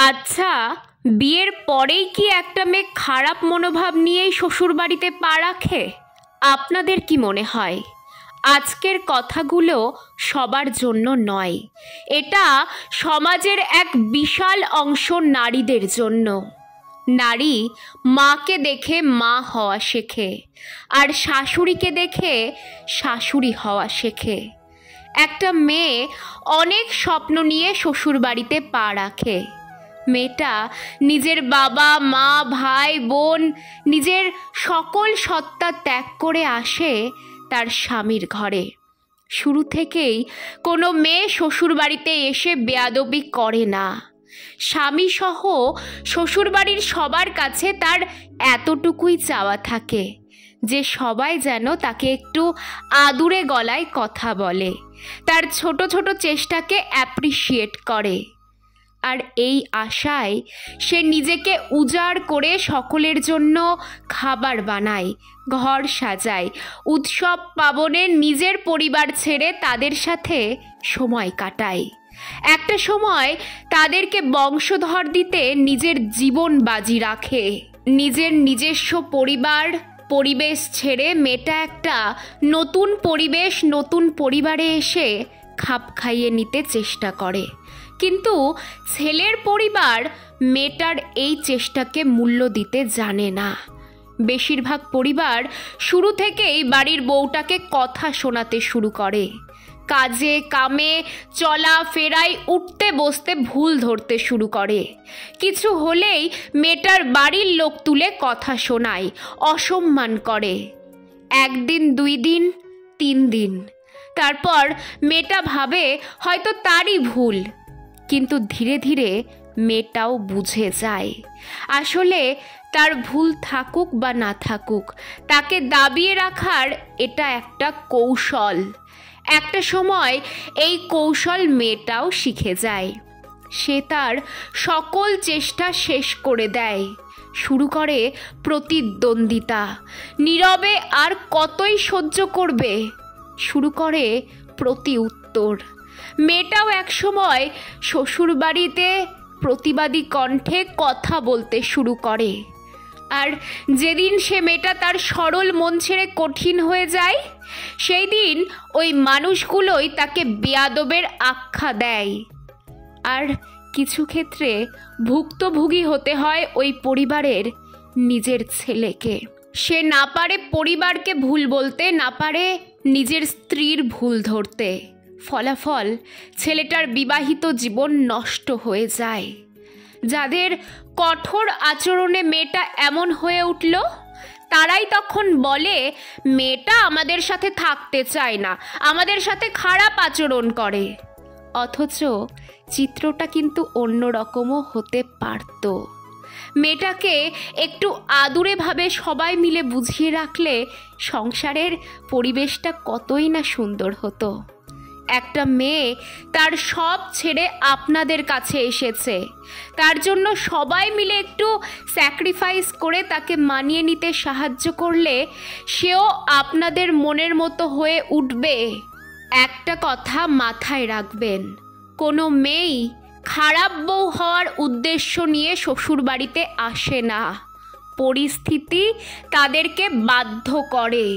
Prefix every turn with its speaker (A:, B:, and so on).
A: আচ্ছা, বিয়ের পরেই কি একটা মেয়ে খারাপ মনোভাব নিয়েই শ্বশুরবাড়িতে পা রাখে? আপনাদের কি মনে হয়? আজকের কথাগুলো সবার জন্য নয়, এটা সমাজের এক বিশাল অংশ নারীদের জন্য। নারী মাকে দেখে মা হওয়া শেখে, আর শাশুড়িকে দেখে শাশুড়ি হওয়া শেখে। একটা মেয়ে অনেক স্বপ্ন নিয়ে শ্বশুরবাড়িতে পা রাখে। মেয়েটা নিজের বাবা মা ভাই বোন নিজের সকল সত্তা ত্যাগ করে আসে তার স্বামীর ঘরে। শুরু থেকেই কোনো মেয়ে শ্বশুরবাড়িতে এসে বেয়াদবি করে না। স্বামী সহ শ্বশুরবাড়ির সবার কাছে তার এতটুকুই চাওয়া থাকে যে সবাই যেন তাকে একটু আদুরে গলায় কথা বলে, তার ছোট ছোট চেষ্টাকে অ্যাপ্রিসিয়েট করে। আর এই আশায় সে নিজেকে উজাড় করে সকলের জন্য খাবার বানায়, ঘর সাজায়, উৎসব পার্বণে নিজের পরিবার ছেড়ে তাদের সাথে সময় কাটায়। একটা সময় তাদেরকে বংশধর দিতে নিজের জীবন বাজি রাখে। নিজের নিজস্ব পরিবেশ ছেড়ে মেয়েটা একটা নতুন পরিবেশ নতুন পরিবারে এসে খাপ খাইয়ে নিতে চেষ্টা করে। কিন্তু ছেলের পরিবার মেয়েটার এই চেষ্টাকে মূল্য দিতে জানে না। বেশিরভাগ পরিবার শুরু থেকেই বাড়ির বউটাকে কথা শোনাতে শুরু করে, কাজে কামে চলা ফেরায় উঠতে বসতে ভুল ধরতে শুরু করে। কিছু হলেই মেয়েটার বাড়ির লোক তুলে কথা শোনায়, অসম্মান করে। 1 দিন 2 দিন 3 দিন, তারপর মেয়েটা ভাবে হয়তো তারই ভুল। কিন্তু ধীরে ধীরে মেয়েটাও বুঝে যায় আসলে তার ভুল থাকুক বা না থাকুক, তাকে দাবিয়ে রাখার এটা একটা কৌশল। একটা সময় এই কৌশল মেয়েটাও শিখে যায়। সে তার সকল চেষ্টা শেষ করে দেয়, শুরু করে প্রতিদ্বন্দ্বিতা। নীরবে আর কতই সহ্য করবে, শুরু করে প্রতি উত্তর। মেয়েটাও একসময় শ্বশুরবাড়িতে প্রতিবাদী কণ্ঠে কথা বলতে শুরু করে। আর যেদিন সে মেয়েটা তার সরল মন ছেড়ে কঠিন হয়ে যায়, সেই দিন ওই মানুষগুলোই তাকে বেয়াদবের আখ্যা দেয়। আর কিছু ক্ষেত্রে ভুক্তভোগী হতে হয় ওই পরিবারের নিজের ছেলেকে। সে না পারে পরিবারকে ভুল বলতে, না পারে নিজের স্ত্রীর ভুল ধরতে। ফলাফল ছেলেটার বিবাহিত জীবন নষ্ট হয়ে যায়। যাদের কঠোর আচরণে মেয়েটা এমন হয়ে উঠল, তারাই তখন বলে মেয়েটা আমাদের সাথে থাকতে চায় না, আমাদের সাথে খারাপ আচরণ করে। অথচ চিত্রটা কিন্তু অন্যরকমও হতে পারত। মেয়েটাকে একটু আদুরেভাবে সবাই মিলে বুঝিয়ে রাখলে সংসারের পরিবেশটা কতই না সুন্দর হতো। একটা মেয়ে তার সব ছেড়ে আপনাদের কাছে এসেছে, তার জন্য সবাই মিলে একটু স্যাক্রিফাইস করে তাকে মানিয়ে নিতে সাহায্য করলে সেও আপনাদের মনের মতো হয়ে উঠবে। একটা কথা মাথায় রাখবেন, কোনো মেয়েই খারাপ বউ হওয়ার উদ্দেশ্য নিয়ে শ্বশুরবাড়িতে আসে না, পরিস্থিতি তাদেরকে বাধ্য করে।